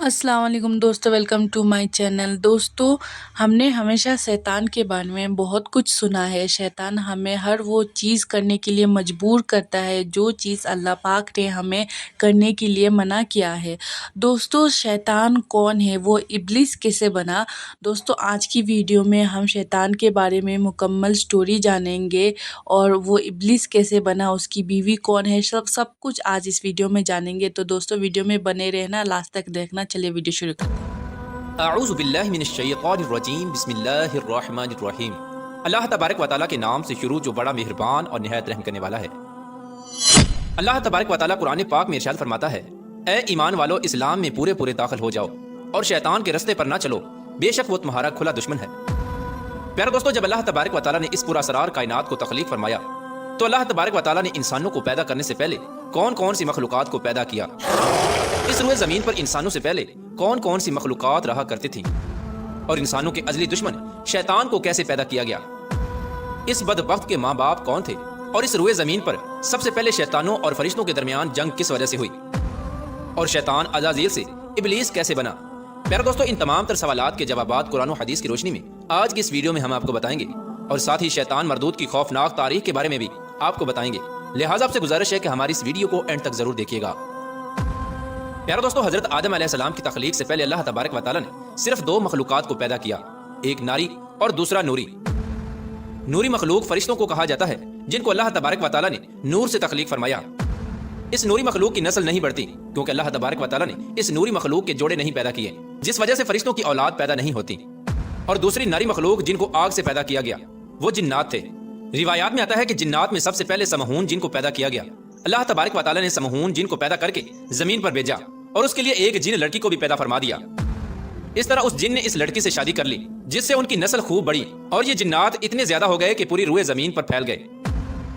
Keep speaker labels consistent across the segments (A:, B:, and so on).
A: السلام علیکم دوستو، ویلکم ٹو مائی چینل۔ دوستو، ہم نے ہمیشہ شیطان کے بارے میں بہت کچھ سنا ہے۔ شیطان ہمیں ہر وہ چیز کرنے کے لیے مجبور کرتا ہے جو چیز اللہ پاک نے ہمیں کرنے کے لیے منع کیا ہے۔ دوستو، شیطان کون ہے؟ وہ ابلیس کیسے بنا؟ دوستو، آج کی ویڈیو میں ہم شیطان کے بارے میں مکمل سٹوری جانیں گے اور وہ ابلیس کیسے بنا، اس کی بیوی کون ہے، سب کچھ آج اس ویڈیو میں جانیں گے۔ تو دوستو، ویڈیو میں بنے رہنا، لاسٹ تک دیکھنا۔ چلیے ویڈیو شروع کرتے ہیں۔
B: اعوذ باللہ من الشیطان الرجیم، بسم اللہ الرحمن الرحیم۔ اللہ تبارک و تعالیٰ کے نام سے شروع جو بڑا مہربان اور نہایت رحم کرنے والا ہے۔ اللہ تبارک و تعالیٰ قرآن پاک میں ارشاد فرماتا ہے، اے ایمان والو، اسلام میں پورے داخل ہو جاؤ اور شیطان کے رستے پر نہ چلو، بے شک وہ تمہارا کھلا دشمن ہے۔ پیارے دوستو، جب اللہ تبارک و تعالیٰ نے اس پراسرار کائنات کو تخلیق فرمایا تو اللہ تبارک و تعالیٰ نے انسانوں کو پیدا کرنے سے پہلے کون سی مخلوقات کو پیدا کیا۔ اس روئے زمین پر انسانوں سے پہلے کون سی مخلوقات رہا کرتی تھیں، اور انسانوں کے ازلی دشمن شیطان کو کیسے پیدا کیا گیا، اس بدبخت کے ماں باپ کون تھے، اور اس روئے زمین پر سب سے پہلے شیطانوں اور فرشتوں کے درمیان جنگ کس وجہ سے ہوئی، اور شیطان عزازیل سے ابلیس کیسے بنا۔ پیارے دوستو، ان تمام تر سوالات کے جوابات قرآن و حدیث کی روشنی میں آج کی اس ویڈیو میں ہم آپ کو بتائیں گے، اور ساتھ ہی شیطان مردود کی خوفناک تاریخ کے بارے میں بھی آپ کو بتائیں گے۔ لہٰذا آپ سے گزارش ہے کہ ہماری اس ویڈیو کو اینڈ تک ضرور دیکھیے گا۔ پیارے دوستو، حضرت آدم علیہ السلام کی تخلیق سے پہلے اللہ تبارک و تعالیٰ نے صرف دو مخلوقات کو پیدا کیا، ایک ناری اور دوسرا نوری۔ نوری مخلوق فرشتوں کو کہا جاتا ہے، جن کو اللہ تبارک و تعالیٰ نے نور سے تخلیق فرمایا۔ اس نوری مخلوق کی نسل نہیں بڑھتی کیونکہ اللہ تبارک و تعالیٰ نے اس نوری مخلوق کے جوڑے نہیں پیدا کیے، جس وجہ سے فرشتوں کی اولاد پیدا نہیں ہوتی۔ اور دوسری ناری مخلوق جن کو آگ سے پیدا کیا گیا وہ جنات تھے۔ روایات میں آتا ہے کہ جنات میں سب سے پہلے سمہون جن کو پیدا کیا گیا، اللہ تبارک و تعالیٰ نے سمہون جن کو پیدا کر کے زمین پر بھیجا اور اس کے لیے ایک جن لڑکی کو بھی پیدا فرما دیا۔ اس طرح اس جن نے اس لڑکی سے شادی کر لی، جس سے ان کی نسل خوب بڑھی اور یہ جنات اتنے زیادہ ہو گئے کہ پوری روئے زمین پر پھیل گئے۔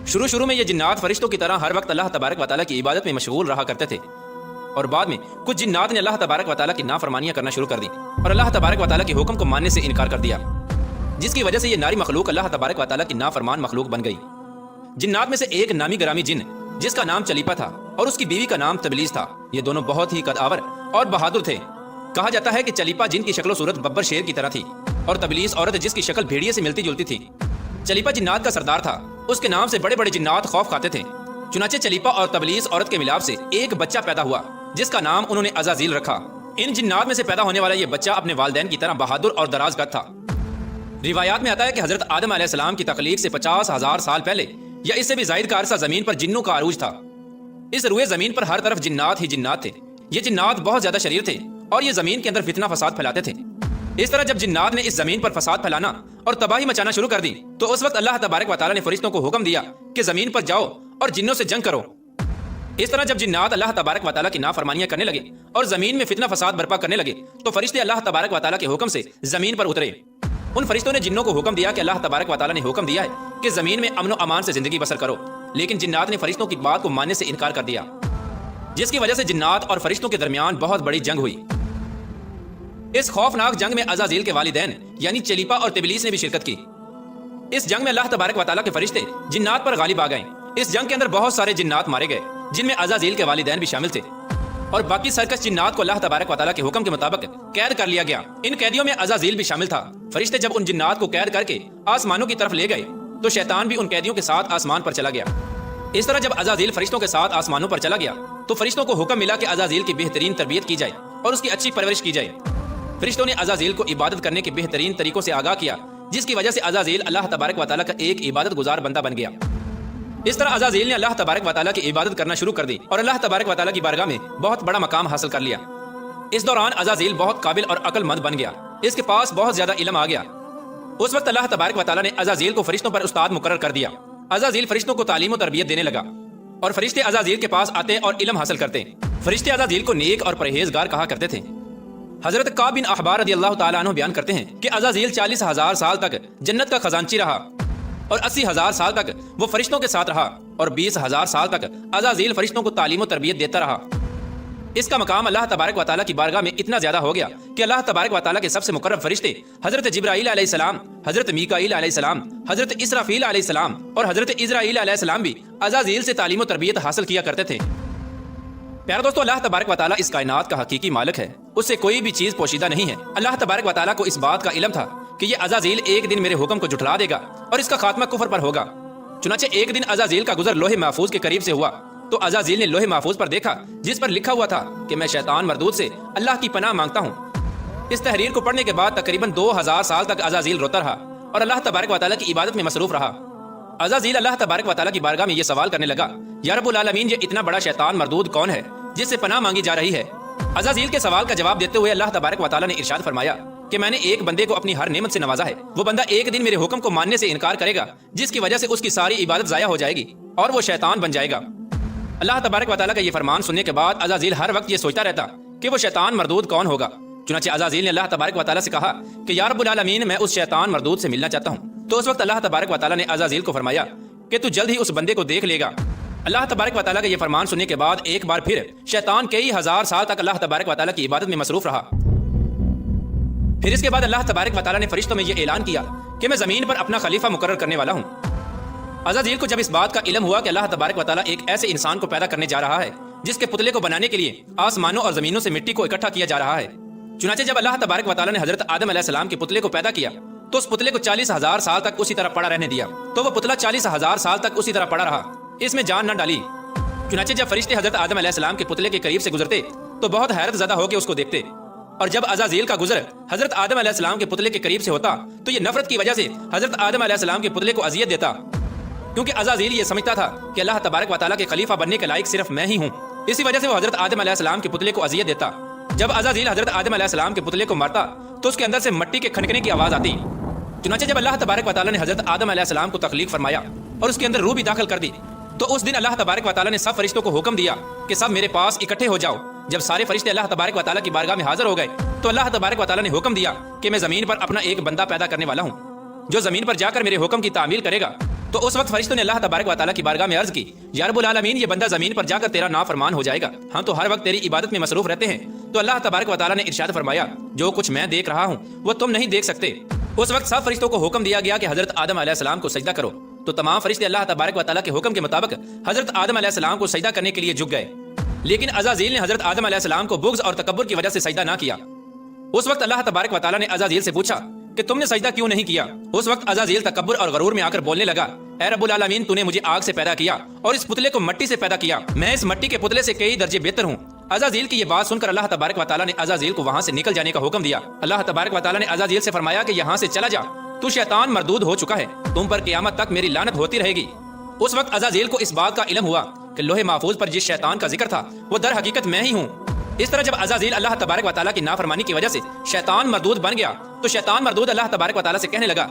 B: شروع میں یہ جنات فرشتوں کی طرح ہر وقت اللہ تبارک و تعالیٰ کی عبادت میں مشغول رہا کرتے تھے، اور بعد میں کچھ جنات نے اللہ تبارک و تعالیٰ کی نافرمانیاں کرنا شروع کر دی اور اللہ تبارک و تعالیٰ کے حکم کو ماننے سے انکار کر دیا، جس کی وجہ سے یہ ناری مخلوق اللہ تبارک و تعالیٰ کی نافرمان مخلوق بن گئی۔ جنات میں سے ایک نامی گرامی جن جس کا نام چلیپا تھا اور اس کی بیوی کا نام تبلیس تھا، یہ دونوں بہت ہی قد آور اور بہادر تھے۔ کہا جاتا ہے کہ چلیپا جن کی شکل و صورت ببر شیر کی طرح تھی اور تبلیس عورت جس کی شکل بھیڑیے سے ملتی جلتی تھی۔ چلیپا جنات کا سردار تھا، اس کے نام سے بڑے جنات خوف کھاتے تھے۔ چنانچہ چلیپا اور تبلیس عورت کے ملاپ سے ایک بچہ پیدا ہوا جس کا نام انہوں نے عزازیل رکھا۔ ان جنات میں سے پیدا ہونے والا یہ بچہ اپنے والدین کی طرح بہادر اور دراز قد تھا۔ روایات میں آتا ہے کہ حضرت آدم علیہ السلام کی تخلیق سے 50,000 سال پہلے یا اس سے بھی زائد کا عرصہ زمین پر جنوں کا عروج تھا۔ اس روئے زمین پر ہر طرف جنات ہی جنات تھے۔ یہ جنات بہت زیادہ شریر تھے اور یہ زمین کے اندر فتنہ فساد پھیلاتے تھے۔ اس طرح جب جنات نے اس زمین پر فساد پھیلانا اور تباہی مچانا شروع کر دی تو اس وقت اللہ تبارک و تعالیٰ نے فرشتوں کو حکم دیا کہ زمین پر جاؤ اور جنوں سے جنگ کرو۔ اس طرح جب جنات اللہ تبارک و تعالیٰ کی نافرمانیاں کرنے لگے اور زمین میں فتنہ فساد برپا کرنے لگے تو فرشتے اللہ تبارک و تعالیٰ کے حکم سے زمین پر اترے۔ ان فرشتوں نے جنوں کو حکم دیا کہ اللہ تبارک و تعالیٰ نے حکم دیا ہے کہ زمین میں امن و امان سے زندگی بسر کرو، لیکن جنات نے فرشتوں کی بات کو ماننے سے انکار کر دیا، جس کی وجہ سے جنات اور فرشتوں کے درمیان بہت بڑی جنگ ہوئی۔ اس خوفناک جنگ میں عزازیل کے والدین یعنی چلیپا اور تبلیس نے بھی شرکت کی۔ اس جنگ میں اللہ تبارک و تعالیٰ کے فرشتے جنات پر غالب آ گئے۔ اس جنگ کے اندر بہت سارے جنات مارے گئے، جن میں عزازیل کے والدین بھی شامل تھے، اور باقی سرکش جنات کو اللہ تبارک و تعالیٰ کے حکم کے مطابق قید کر لیا گیا۔ ان قیدیوں میں عزازیل بھی شامل تھا۔ فرشتے جب ان جنات کو قید کر کے آسمانوں کی طرف لے گئے تو شیطان بھی ان قیدیوں کے ساتھ آسمان پر چلا گیا۔ اس طرح جب عزازیل فرشتوں کے ساتھ آسمانوں پر چلا گیا تو فرشتوں کو حکم ملا کہ عزازیل کی بہترین تربیت کی جائے اور اس کی اچھی پرورش کی جائے۔ فرشتوں نے عزازیل کو عبادت کرنے کے بہترین طریقوں سے آگاہ کیا، جس کی وجہ سے عزازیل اللہ تبارک و تعالیٰ کا ایک عبادت گزار بندہ بن گیا۔ اس طرح عزازیل نے اللہ تبارک و تعالیٰ کی عبادت کرنا شروع کر دی اور اللہ تبارک و تعالیٰ کی بارگاہ میں بہت بڑا مقام حاصل کر لیا۔ اس دوران عزازیل بہت قابل اور عقل مند بن گیا، اس کے پاس بہت زیادہ علم آ گیا۔ اس وقت اللہ تبارک و تعالیٰ نے عزازیل کو فرشتوں پر استاد مقرر کر دیا۔ عزازیل فرشتوں کو تعلیم و تربیت دینے لگا اور فرشتے عزازیل کے پاس آتے اور علم حاصل کرتے۔ فرشتے عزازیل کو نیک اور پرہیزگار کہا کرتے تھے۔ حضرت کعب بن احبار رضی اللہ تعالیٰ عنہ بیان کرتے ہیں کہ عزازیل 40,000 سال تک جنت کا خزانچی رہا اور 80,000 سال تک وہ فرشتوں کے ساتھ رہا اور 20,000 سال تک عزازیل فرشتوں کو تعلیم و تربیت دیتا رہا۔ اس کا مقام اللہ تبارک و تعالیٰ کی بارگاہ میں اتنا زیادہ ہو گیا کہ اللہ تبارک و تعالیٰ کے سب سے مقرب فرشتے حضرت جبرائیل علیہ السلام، حضرت میکائیل علیہ السلام، حضرت اسرافیل علیہ السلام اور حضرت عزرائیل علیہ السلام بھی عزازیل سے تعلیم و تربیت حاصل کیا کرتے تھے۔ پیارے دوستو، اللہ تبارک و تعالیٰ اس کائنات کا حقیقی مالک ہے، اس سے کوئی بھی چیز پوشیدہ نہیں ہے۔ اللہ تبارک و تعالیٰ کو اس بات کا علم تھا کہ یہ عزازیل ایک دن میرے حکم کو جھٹلا دے گا اور اس کا خاتمہ کفر پر ہوگا۔ چنانچہ ایک دن عزازیل کا گزر لوح محفوظ کے قریب سے ہوا تو عزازیل نے لوح محفوظ پر دیکھا جس پر لکھا ہوا تھا کہ میں شیطان مردود سے اللہ کی پناہ مانگتا ہوں۔ اس تحریر کو پڑھنے کے بعد تقریباً 2000 سال تک عزازیل روتا رہا اور اللہ تبارک و تعالیٰ کی عبادت میں مصروف رہا۔ عزازیل اللہ تبارک و تعالیٰ کی بارگاہ میں یہ سوال کرنے لگا، یا رب العالمین، یہ اتنا بڑا شیطان مردود کون ہے جس سے پناہ مانگی جا رہی ہے؟ عزازیل کے سوال کا جواب دیتے ہوئے اللہ تبارک و تعالیٰ نے ارشاد فرمایا کہ میں نے ایک بندے کو اپنی ہر نعمت سے نوازا ہے۔ وہ بندہ ایک دن میرے حکم کو ماننے سے انکار کرے گا جس کی وجہ سے اس کی ساری عبادت ضائع ہو جائے گی اور وہ شیطان بن جائے گا۔ اللہ تبارک و تعالیٰ کا یہ فرمان سننے کے بعد عزازیل ہر وقت یہ سوچتا رہتا کہ وہ شیطان مردود کون ہوگا۔ چنانچہ عزازیل نے اللہ تبارک و تعالیٰ سے کہا کہ یا رب العالمین، میں اس شیطان مردود سے ملنا چاہتا ہوں۔ تو اس وقت اللہ تبارک و تعالیٰ نے عزازیل کو فرمایا کہ تو جلد ہی اس بندے کو دیکھ لے گا۔ اللہ تبارک و تعالیٰ کا یہ فرمان سننے کے بعد ایک بار پھر شیطان کئی ہزار سال تک اللہ تبارک و تعالیٰ کی عبادت میں مصروف رہا۔ پھر اس کے بعد اللہ تبارک و تعالیٰ نے فرشتوں میں یہ اعلان کیا کہ میں زمین پر اپنا خلیفہ مقرر کرنے والا ہوں۔ عزازیل کو جب اس بات کا علم ہوا کہ اللہ تبارک و تعالیٰ ایک ایسے انسان کو پیدا کرنے جا رہا ہے جس کے پتلے کو بنانے کے لیے آسمانوں اور زمینوں سے مٹی کو اکٹھا کیا جا رہا ہے، چنانچہ جب اللہ تبارک و تعالیٰ نے حضرت آدم علیہ السلام کے پتلے کو پیدا کیا تو اس پتلے کو 40,000 سال تک اسی طرح پڑا رہنے دیا، تو وہ پتلا 40,000 سال تک اسی طرح پڑا رہا، اس میں جان نہ ڈالی۔ چنانچہ جب فرشتے حضرت آدم علیہ السلام کے پتلے کے قریب سے گزرتے تو بہت حیرت زدہ ہو کے اس کو دیکھتے، اور جب عزازیل کا گزر حضرت آدم علیہ السلام کے پتلے کے قریب سے ہوتا تو یہ نفرت کی وجہ سے حضرت آدم علیہ السلام کے پتلے کو اذیت دیتا، کیونکہ عزازیل یہ سمجھتا تھا کہ اللہ تبارک و تعالیٰ کے خلیفہ بننے کے لائق صرف میں ہی ہوں، اسی وجہ سے وہ حضرت آدم علیہ السلام کے پتلے کو اذیت دیتا۔ جب عزازیل حضرت آدم علیہ السلام کے پتلے کو مارتا تو اس کے اندر سے مٹی کے کھنکنے کی آواز آتی۔ چنانچہ جب اللہ تبارک و تعالیٰ نے حضرت آدم علیہ السلام کو تخلیق فرمایا اور اس کے اندر روح بھی داخل کر دی تو اس دن اللہ تبارک و تعالیٰ نے سب فرشتوں کو حکم دیا کہ سب میرے پاس اکٹھے ہو جاؤ۔ جب سارے فرشتے اللہ تبارک و تعالیٰ کی بارگاہ میں حاضر ہو گئے تو اللہ تبارک و تعالیٰ نے حکم دیا کہ میں زمین پر اپنا ایک بندہ پیدا کرنے والا ہوں جو زمین پر جا کر میرے حکم کی تعمیل کرے گا۔ تو اس وقت فرشتوں نے اللہ تبارک و تعالیٰ کی بارگاہ میں عرض کی، یا رب العالمین، یہ بندہ زمین پر جا کر تیرا نافرمان ہو جائے گا، ہم تو ہر وقت تیری عبادت میں مصروف رہتے ہیں۔ تو اللہ تبارک و تعالیٰ نے ارشاد فرمایا، جو کچھ میں دیکھ رہا ہوں وہ تم نہیں دیکھ سکتے۔ اس وقت سب فرشتوں کو حکم دیا گیا کہ حضرت آدم علیہ السلام کو سجدہ کرو، تو تمام فرشتے اللہ تبارک و تعالیٰ کے حکم کے مطابق حضرت آدم علیہ السلام کو سجدہ کرنے کے لیے جھک گئے، لیکن عزازیل نے حضرت آدم علیہ السلام کو بغض اور تکبر کی وجہ سے سجدہ نہ کیا۔ اس وقت اللہ تبارک و تعالیٰ نے عزازیل سے پوچھا کہ تم نے سجدہ کیوں نہیں کیا؟ اس وقت عزازیل تکبر اور غرور میں آ کر بولنے لگا، اے رب العالمین، تو نے مجھے آگ سے پیدا کیا اور اس پتلے کو مٹی سے پیدا کیا، میں اس مٹی کے پتلے سے کئی درجے بہتر ہوں۔ عزازیل کی یہ بات سن کر اللہ تبارک و تعالیٰ نے عزازیل کو وہاں سے نکل جانے کا حکم دیا۔ اللہ تبارک و تعالیٰ نے عزازیل سے فرمایا کہ یہاں سے چلا جا، تو شیطان مردود ہو چکا ہے، تم پر قیامت تک میری لعنت ہوتی رہے گی۔ اس وقت عزازیل کو اس بات کا علم ہوا کہ لوح محفوظ پر جس شیطان کا ذکر تھا وہ در حقیقت میں ہی ہوں۔ اس طرح جب عزازیل اللہ تبارک و تعالیٰ کی نافرمانی کی وجہ سے شیطان مردود بن گیا تو شیطان مردود اللہ تبارک و تعالیٰ سے کہنے لگا،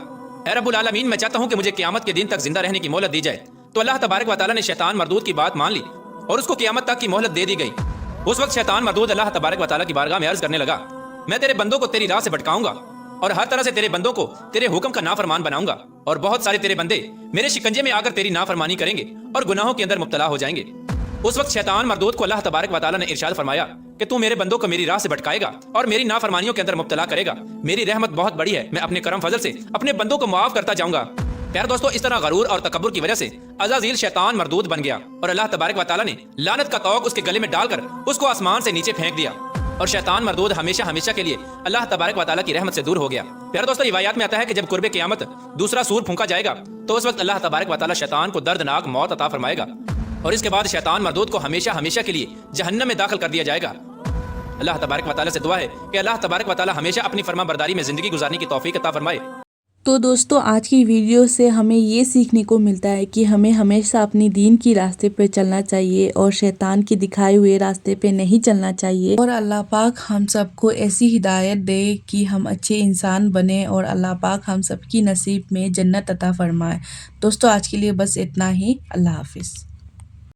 B: اے رب العالمین، میں چاہتا ہوں کہ مجھے قیامت کے دن تک زندہ رہنے کی مہلت دی جائے۔ تو اللہ تبارک و تعالیٰ نے شیطان مردود کی بات مان لی اور اس کو قیامت تک کی مہلت دے دی گئی۔ اس وقت شیطان مردود اللہ تبارک و تعالیٰ کی بارگاہ میں عرض کرنے لگا، میں تیرے بندوں کو تیری راہ سے بھٹکاؤں گا اور ہر طرح سے تیرے بندوں کو تیرے حکم کا نافرمان بناؤں گا، اور بہت سارے تیرے بندے میرے شکنجے میں آ کر تیری نافرمانی کریں گے اور گناہوں کے اندر مبتلا ہو جائیں گے۔ اس وقت شیطان مردود کو اللہ تبارک و تعالیٰ نے ارشاد فرمایا کہ تو میرے بندوں کو میری راہ سے بھٹکائے گا اور میری نافرمانیوں کے اندر مبتلا کرے گا، میری رحمت بہت بڑی ہے، میں اپنے کرم فضل سے اپنے بندوں کو معاف کرتا جاؤں گا۔ پیارے دوستو، اس طرح غرور اور تکبر کی وجہ سے عزازیل شیطان مردود بن گیا اور اللہ تبارک و تعالیٰ نے لعنت کا طوق اس کے گلے میں ڈال کر اس کو آسمان سے نیچے پھینک دیا، اور شیطان مردود ہمیشہ ہمیشہ کے لیے اللہ تبارک و تعالیٰ کی رحمت سے دور ہو گیا۔ پیارے دوستو، روایات میں آتا ہے کہ جب قرب قیامت دوسرا سور پھونکا جائے گا تو اس وقت اللہ تبارک و تعالیٰ شیطان کو دردناک موت عطا فرمائے گا، اور اس کے بعد شیطان مردود کو ہمیشہ ہمیشہ کے لیے جہنم میں داخل کر دیا جائے گا۔ اللہ تبارک و تعالیٰ سے دعا ہے کہ اللہ تبارک و تعالیٰ ہمیشہ اپنی فرما برداری میں زندگی گزارنے کی توفیق عطا فرمائے۔
A: تو دوستو، آج کی ویڈیو سے ہمیں یہ سیکھنے کو ملتا ہے کہ ہمیں ہمیشہ اپنی دین کی راستے پہ چلنا چاہیے اور شیطان کی دکھائے ہوئے راستے پہ نہیں چلنا چاہیے، اور اللہ پاک ہم سب کو ایسی ہدایت دے کہ ہم اچھے انسان بنیں اور اللہ پاک ہم سب کی نصیب میں جنت عطا فرمائے۔ دوستو، آج کے لیے بس اتنا ہی۔ اللہ حافظ۔